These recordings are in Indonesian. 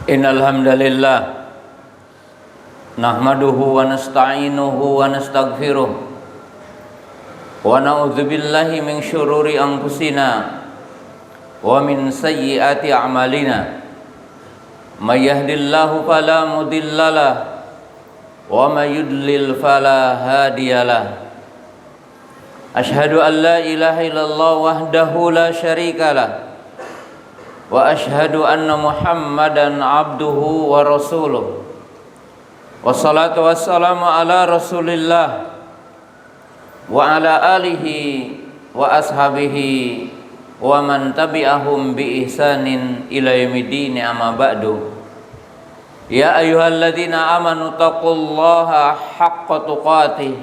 Innal hamdalillah nahmaduhu wa nasta'inuhu wa nastaghfiruh wa na'udzu billahi min syururi anfusina wa min sayyiati a'malina may yahdihillahu fala mudhillalah wa may yudlil fala hadiyalah. Asyhadu an la ilaha illallah wahdahu la syarikalah wa asyhadu anna Muhammadan abduhu wa rasuluh. Wassalatu wassalamu ala Rasulillah wa ala alihi wa ashabihi wa man tabi'ahum bi ihsanin ila yaumiddin, amma ba'du. Ya ayyuhalladzina amanu taqullaha haqqa tuqatih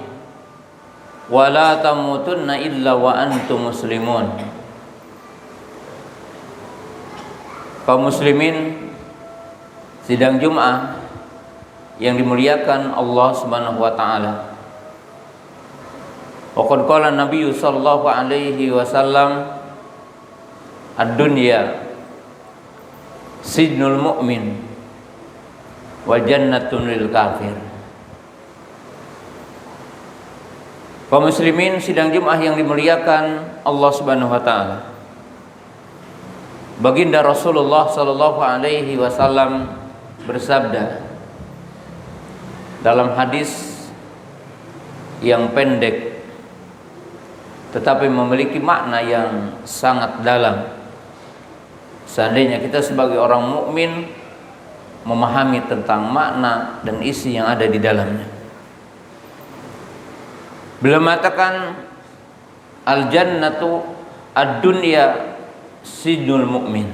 wa la tamutunna illa wa antum muslimun. Kaum muslimin sidang Jum'ah yang dimuliakan Allah Subhanahu wa taala. Wa qad qala Nabi sallallahu alaihi wasallam, ad-dunya sijnul mu'min wa jannatun lil kafir. Kaum muslimin sidang Jum'ah yang dimuliakan Allah Subhanahu wa taala. Baginda Rasulullah sallallahu alaihi wasallam bersabda dalam hadis yang pendek tetapi memiliki makna yang sangat dalam. Seandainya kita sebagai orang mukmin memahami tentang makna dan isi yang ada di dalamnya. Beliau mengatakan al-jannatu ad-dunya sijnul mu'min.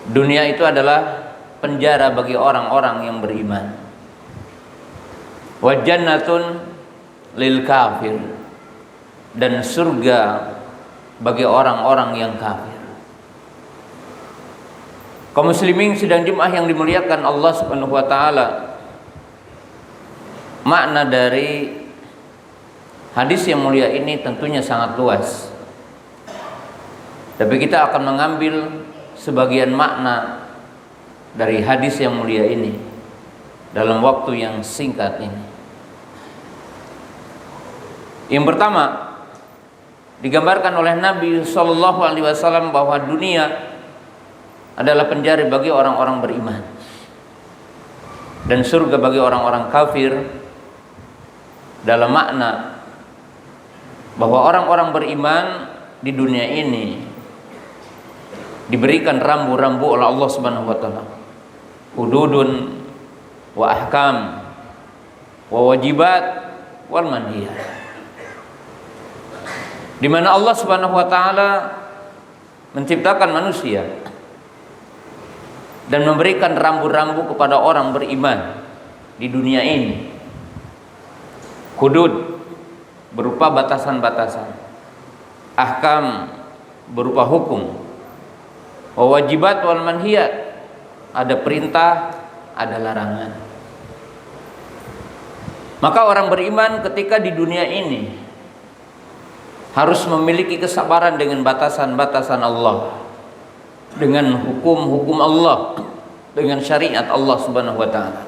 Dunia itu adalah penjara bagi orang-orang yang beriman. Wa jannatun lil kafir, dan surga bagi orang-orang yang kafir. Kaum muslimin sidang Jum'ah yang dimuliakan Allah Subhanahu wa taala, makna dari hadis yang mulia ini tentunya sangat luas. Tapi kita akan mengambil sebagian makna dari hadis yang mulia ini dalam waktu yang singkat ini. Yang pertama, digambarkan oleh Nabi sallallahu alaihi wasallam bahwa dunia adalah penjara bagi orang-orang beriman dan surga bagi orang-orang kafir, dalam makna bahwa orang-orang beriman di dunia ini diberikan rambu-rambu oleh Allah Subhanahu wa taala, hududun wa ahkam wa wajibat wal manhiyat, di mana Allah Subhanahu wa taala menciptakan manusia dan memberikan rambu-rambu kepada orang beriman di dunia ini. Hudud berupa batasan-batasan, ahkam berupa hukum, wajibat wal manhiyat, ada perintah, ada larangan. Maka orang beriman ketika di dunia ini harus memiliki kesabaran dengan batasan-batasan Allah, dengan hukum-hukum Allah, dengan syariat Allah Subhanahu wa taala.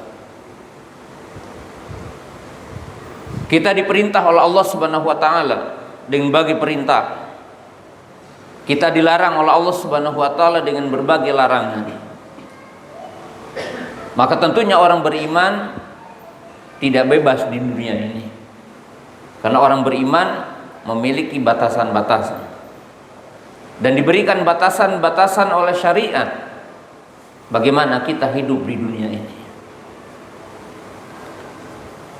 Kita diperintah oleh Allah Subhanahu wa taala dengan bagi perintah. Kita dilarang oleh Allah Subhanahu wa taala dengan berbagai larangan. Maka tentunya orang beriman tidak bebas di dunia ini. Karena orang beriman memiliki batasan-batasan dan diberikan batasan-batasan oleh syariat bagaimana kita hidup di dunia ini.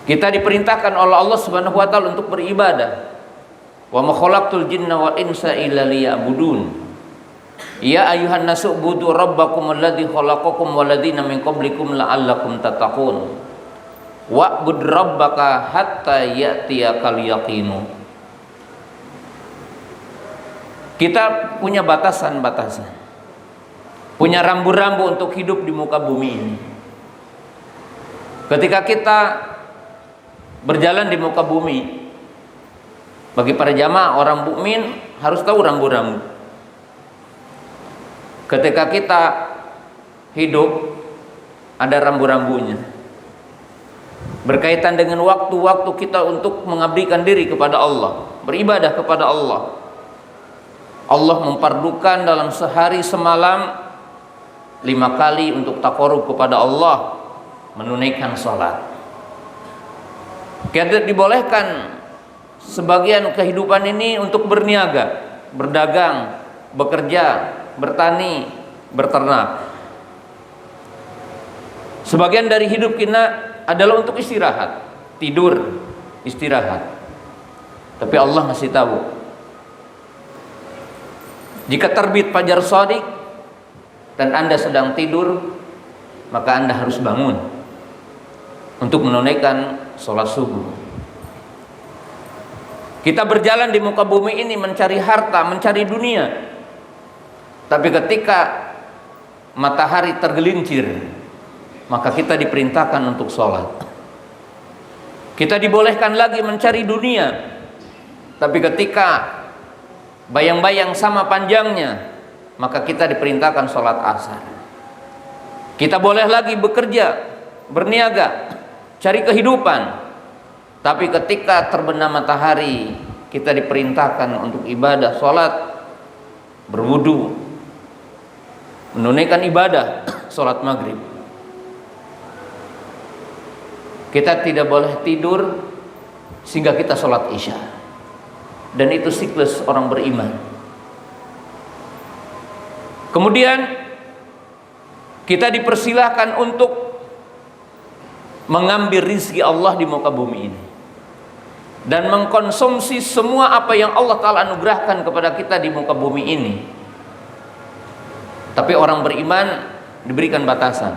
Kita diperintahkan oleh Allah Subhanahu wa taala untuk beribadah. Wa ma khalaqtul jinna wal insa illa liya'budun. Ya ayyuhan nasu ubudu rabbakum alladzi khalaqakum wal ladzina min qablikum la'allakum tattaqun. Wa'bud rabbaka hatta ya'tiyakal yaqinu. Kita punya batasan-batasan, punya rambu-rambu untuk hidup di muka bumi ini. Ketika kita berjalan di muka bumi, bagi para jamaah orang mukmin harus tahu rambu-rambu. Ketika kita hidup ada rambu-rambunya. Berkaitan dengan waktu-waktu kita untuk mengabdikan diri kepada Allah, beribadah kepada Allah. Allah memfardukan dalam sehari semalam 5 kali untuk taqarrub kepada Allah, menunaikan salat. Kita dibolehkan sebagian kehidupan ini untuk berniaga, berdagang, bekerja, bertani, berternak. Sebagian dari hidup kita adalah untuk istirahat, tidur, istirahat. Tapi Allah masih tahu, jika terbit fajar shadiq dan Anda sedang tidur, maka Anda harus bangun untuk menunaikan sholat subuh. Kita berjalan di muka bumi ini mencari harta, mencari dunia. Tapi ketika matahari tergelincir, maka kita diperintahkan untuk sholat. Kita dibolehkan lagi mencari dunia, tapi ketika bayang-bayang sama panjangnya, maka kita diperintahkan sholat asar. Kita boleh lagi bekerja, berniaga, cari kehidupan. Tapi ketika terbenam matahari, kita diperintahkan untuk ibadah, sholat, berwudu, menunaikan ibadah, sholat maghrib. Kita tidak boleh tidur sehingga kita sholat isya. Dan itu siklus orang beriman. Kemudian kita dipersilahkan untuk mengambil rizki Allah di muka bumi ini dan mengkonsumsi semua apa yang Allah Ta'ala anugerahkan kepada kita di muka bumi ini. Tapi orang beriman diberikan batasan.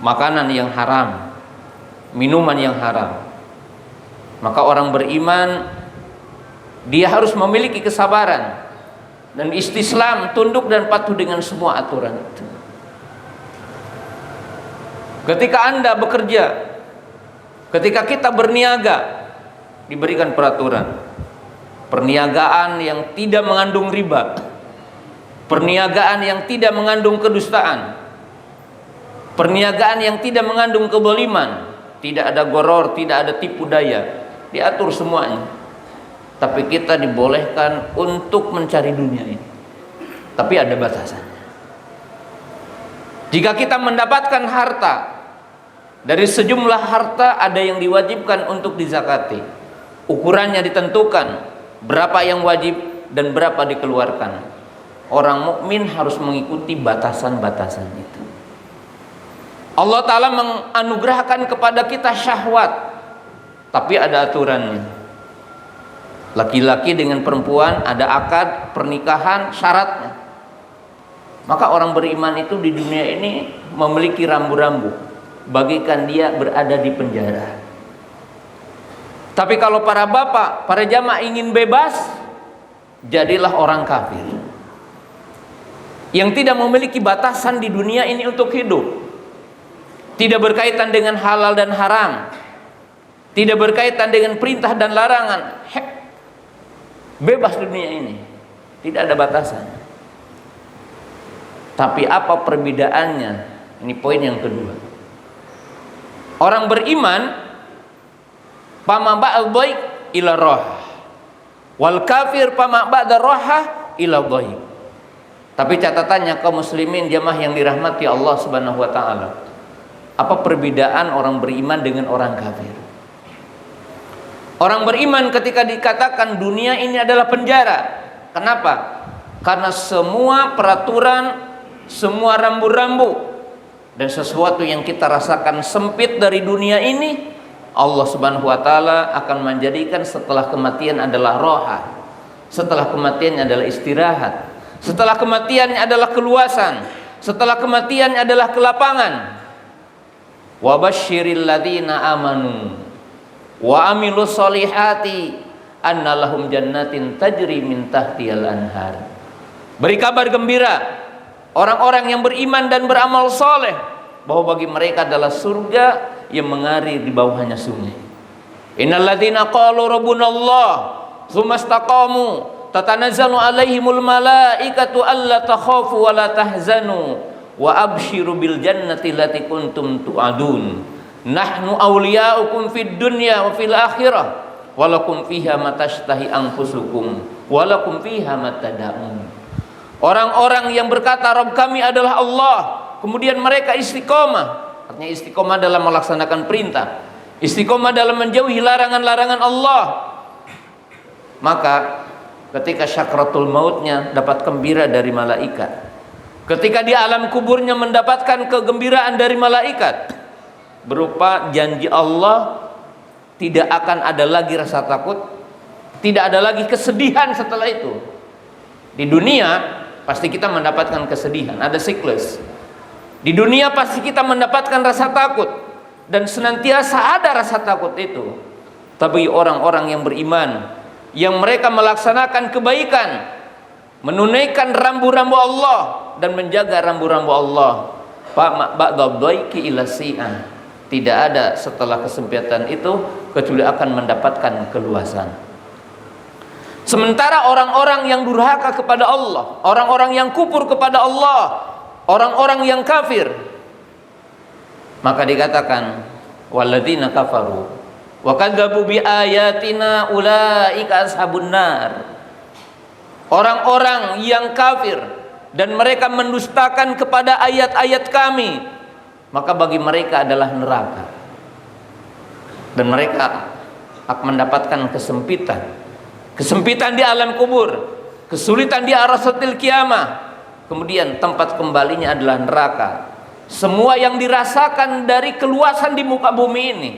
Makanan yang haram, minuman yang haram. Maka orang beriman dia harus memiliki kesabaran dan istislam, tunduk dan patuh dengan semua aturan itu. Ketika Anda bekerja, ketika kita berniaga, diberikan peraturan. Perniagaan yang tidak mengandung riba, perniagaan yang tidak mengandung kedustaan, perniagaan yang tidak mengandung keboliman, tidak ada goror, tidak ada tipu daya, diatur semuanya. Tapi kita dibolehkan untuk mencari dunia ini, tapi ada batasannya. Jika kita mendapatkan harta, dari sejumlah harta ada yang diwajibkan untuk dizakati. Ukurannya ditentukan, berapa yang wajib dan berapa dikeluarkan. Orang mukmin harus mengikuti batasan-batasan itu. Allah Ta'ala menganugerahkan kepada kita syahwat, tapi ada aturannya. Laki-laki dengan perempuan ada akad pernikahan, syaratnya. Maka orang beriman itu di dunia ini memiliki rambu-rambu, bagikan dia berada di penjara. Tapi kalau para bapak, para jamaah ingin bebas, jadilah orang kafir yang tidak memiliki batasan di dunia ini untuk hidup. Tidak berkaitan dengan halal dan haram, tidak berkaitan dengan perintah dan larangan. Bebas dunia ini, tidak ada batasan. Tapi apa perbedaannya? Ini poin yang kedua. Orang beriman pama ba'd dhaik ila roh, wal kafir pama ba'da roha ila dhaik. Tapi catatannya kaum muslimin jamaah yang dirahmati Allah Subhanahu wa taala, apa perbedaan orang beriman dengan orang kafir? Orang beriman ketika dikatakan dunia ini adalah penjara. Kenapa? Karena semua peraturan, semua rambu-rambu dan sesuatu yang kita rasakan sempit dari dunia ini, Allah Subhanahu wa taala akan menjadikan setelah kematian adalah roha, setelah kematian adalah istirahat, setelah kematian adalah keluasan, setelah kematian adalah kelapangan. Wa basyiril ladzina amanu wa amilus solihati anna lahum jannatin tajri min tahtihal anhar. Beri kabar gembira orang-orang yang beriman dan beramal soleh bahwa bagi mereka adalah surga yang mengalir di bawahnya sungai. Innal ladzina qalu rabbunallah tsumma istaqamu tatanazzalu alaihimul malaikatu alla takhafu wa la tahzanu wa absyiru bil jannati allati kuntum tu'adun nahnu awliya'ukum fid dunya wa fil akhirah walakum fiha matashtahi anfusukum walakum fiha matada'un. Orang-orang yang berkata Rabb kami adalah Allah, kemudian mereka istiqomah, artinya istiqomah dalam melaksanakan perintah, istiqomah dalam menjauhi larangan-larangan Allah, maka ketika syakratul mautnya dapat gembira dari malaikat, ketika di alam kuburnya mendapatkan kegembiraan dari malaikat berupa janji Allah tidak akan ada lagi rasa takut, tidak ada lagi kesedihan setelah itu. Di dunia pasti kita mendapatkan kesedihan, ada siklus. Di dunia pasti kita mendapatkan rasa takut dan senantiasa ada rasa takut itu. Tapi orang-orang yang beriman, yang mereka melaksanakan kebaikan, menunaikan rambu-rambu Allah dan menjaga rambu-rambu Allah, tidak ada setelah kesempitan itu kecuali akan mendapatkan keluasan. Sementara orang-orang yang durhaka kepada Allah, orang-orang yang kufur kepada Allah, orang-orang yang kafir, maka dikatakan walladzina kafaru wa kadzabu bi ayatina ulaika ashabun nar. Orang-orang yang kafir dan mereka mendustakan kepada ayat-ayat kami, maka bagi mereka adalah neraka. Dan mereka akan mendapatkan kesempitan di alam kubur, kesulitan di arasatil kiamah. Kemudian tempat kembalinya adalah neraka. Semua yang dirasakan dari keluasan di muka bumi ini,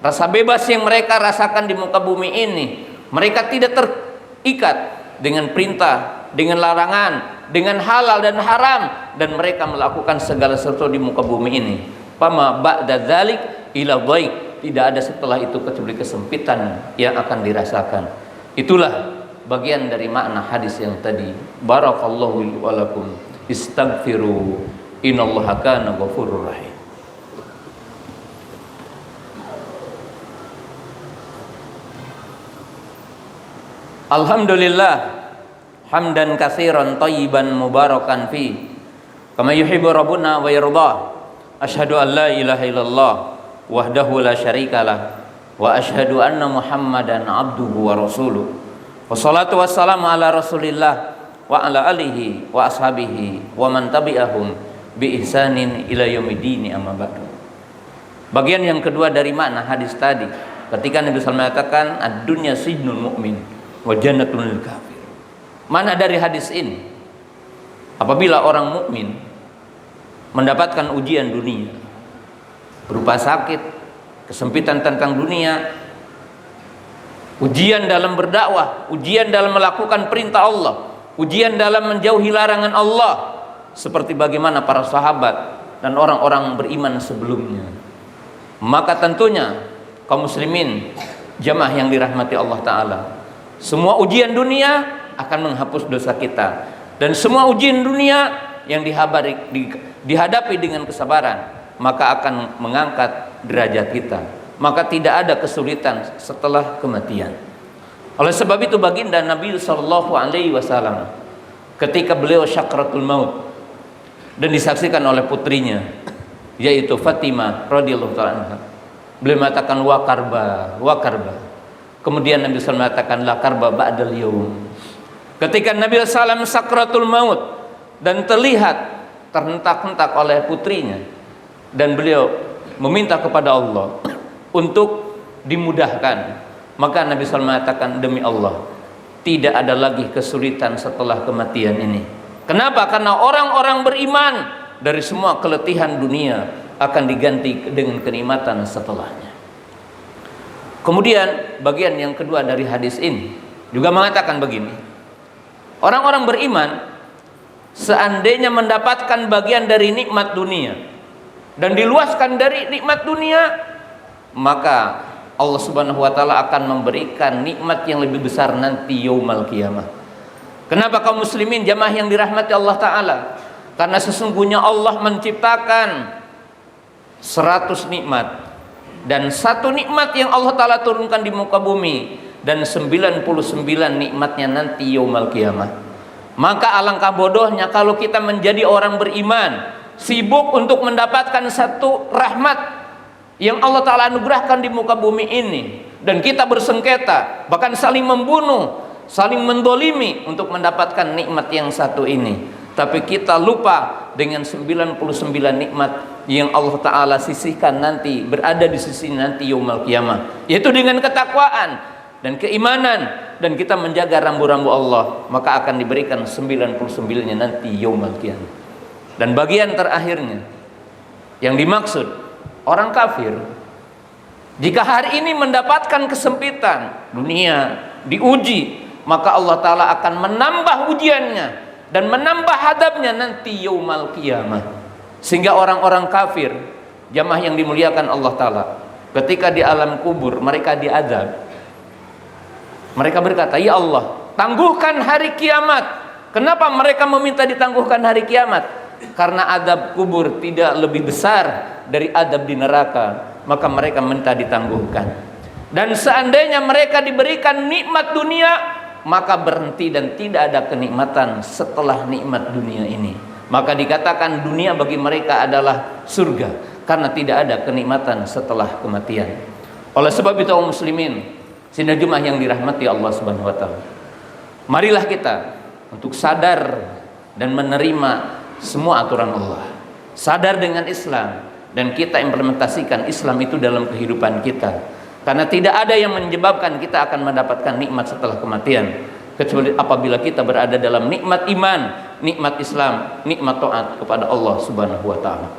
rasa bebas yang mereka rasakan di muka bumi ini, mereka tidak terikat dengan perintah, dengan larangan, dengan halal dan haram, dan mereka melakukan segala sesuatu di muka bumi ini. Fama ba'da dzalik ila dhaik, tidak ada setelah itu kecuali kesempitan yang akan dirasakan. Itulah bagian dari makna hadis yang tadi. Barakallahu wa lakum, istaghfiru innallaha kana ghafurur rahim. Alhamdulillah hamdan katsiran thayyiban mubarakan fi kama yuhibbu rabbuna wa yarda. Asyhadu an la ilaha illallah wahdahu la syarikalah wa asyhadu anna Muhammadan abduhu wa rasuluh. Wassalatu wassalamu ala Rasulillah wa ala alihi wa ashabihi wa man tabi'ahum bi ihsanin ila yaumiddin, amma ba'du. Bagian yang kedua dari makna hadis tadi, ketika Nabi SAW mengatakan ad-dunya sijnul mu'min wa jannatul lil kafir. Mana dari hadis ini? Apabila orang mukmin mendapatkan ujian dunia berupa sakit, kesempitan tentang dunia, ujian dalam berdakwah, ujian dalam melakukan perintah Allah, ujian dalam menjauhi larangan Allah, seperti bagaimana para sahabat dan orang-orang beriman sebelumnya, maka tentunya kaum muslimin jamaah yang dirahmati Allah Ta'ala, semua ujian dunia akan menghapus dosa kita, dan semua ujian dunia yang dihadapi dengan kesabaran maka akan mengangkat derajat kita, maka tidak ada kesulitan setelah kematian. Oleh sebab itu baginda Nabi sallallahu alaihi wasallam ketika beliau syakratul maut dan disaksikan oleh putrinya yaitu Fatimah radhiyallahu taala, beliau mengatakan wa karba. Kemudian Nabi SAW mengatakan la karba ba'dal yaum. Ketika Nabi SAW sakratul maut dan terlihat terhentak-hentak oleh putrinya, dan beliau meminta kepada Allah untuk dimudahkan, maka Nabi SAW mengatakan demi Allah tidak ada lagi kesulitan setelah kematian ini. Kenapa? Karena orang-orang beriman dari semua keletihan dunia akan diganti dengan kenikmatan setelahnya. Kemudian bagian yang kedua dari hadis ini juga mengatakan begini, orang-orang beriman seandainya mendapatkan bagian dari nikmat dunia dan diluaskan dari nikmat dunia, maka Allah Subhanahu wa taala akan memberikan nikmat yang lebih besar nanti yaumul qiyamah. Kenapa kaum muslimin jamaah yang dirahmati Allah Ta'ala? Karena sesungguhnya Allah menciptakan 100 nikmat, dan satu nikmat yang Allah Ta'ala turunkan di muka bumi, dan 99 nikmatnya nanti yaumul qiyamah. Maka alangkah bodohnya kalau kita menjadi orang beriman sibuk untuk mendapatkan satu rahmat yang Allah Ta'ala anugerahkan di muka bumi ini, dan kita bersengketa, bahkan saling membunuh, saling mendolimi untuk mendapatkan nikmat yang satu ini. Tapi kita lupa dengan 99 nikmat yang Allah Ta'ala sisihkan nanti, berada di sisi nanti yaumul qiyamah, yaitu dengan ketakwaan dan keimanan, dan kita menjaga rambu-rambu Allah, maka akan diberikan 99-nya nanti yaumul qiyamah. Dan bagian terakhirnya yang dimaksud orang kafir, jika hari ini mendapatkan kesempitan dunia, diuji, maka Allah Ta'ala akan menambah ujiannya dan menambah hadabnya nanti yaumul qiyamah. Sehingga orang-orang kafir, jamaah yang dimuliakan Allah Ta'ala, ketika di alam kubur mereka diazab, mereka berkata, ya Allah, tangguhkan hari kiamat. Kenapa mereka meminta ditangguhkan hari kiamat? Karena adab kubur tidak lebih besar dari adab di neraka, maka mereka minta ditangguhkan. Dan seandainya mereka diberikan nikmat dunia, maka berhenti dan tidak ada kenikmatan setelah nikmat dunia ini. Maka dikatakan dunia bagi mereka adalah surga, karena tidak ada kenikmatan setelah kematian. Oleh sebab itu kaum muslimin, sidang Jumat yang dirahmati Allah Subhanahu wa taala, marilah kita untuk sadar dan menerima semua aturan Allah, sadar dengan Islam, dan kita implementasikan Islam itu dalam kehidupan kita. Karena tidak ada yang menyebabkan kita akan mendapatkan nikmat setelah kematian, kecuali apabila kita berada dalam nikmat iman, nikmat Islam, nikmat taat kepada Allah Subhanahu wa taala.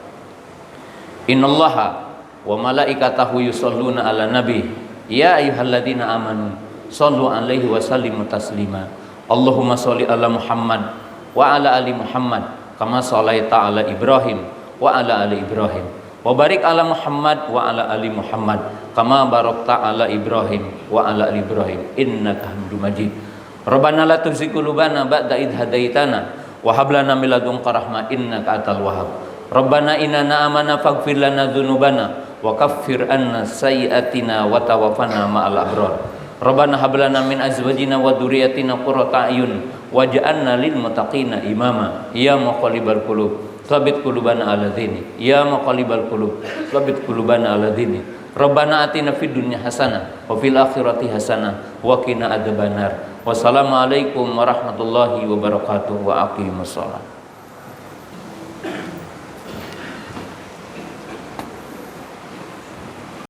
Innallaha wa malaikatahu yusholluna ala nabi ya ayyuhalladzina amanu shallu alaihi wa sallimu taslima. Allahumma sholli ala Muhammad wa ala ali Muhammad kama shallaita ala Ibrahim wa ala ali Ibrahim wa barik ala Muhammad wa ala ali Muhammad kama barakta ala Ibrahim wa ala ali Ibrahim innaka Hamidum Majid. Rabbana la tuzigh qulubana ba'da idh hadaitana wa hab lana min ladunka rahmah innaka antal wahhab. Rabbana innana amanna faghfir lana dzunubana wa kaffir anna sayyi'atina wa tawaffana ma'al abrar. Rabbana hab lana min azwajina wa dzurriyyatina qurrata a'yun waj'alna lil muttaqina imama. Ya muqallibal qulub tsabbit qulubana ala dini. Ya muqallibal qulub tsabbit qulubana ala dini. Rabbana atina fid dunya hasanah wa fil akhirati hasanah wa qina adzabannar. Wassalamualaikum warahmatullahi wabarakatuh wa aqimussalam.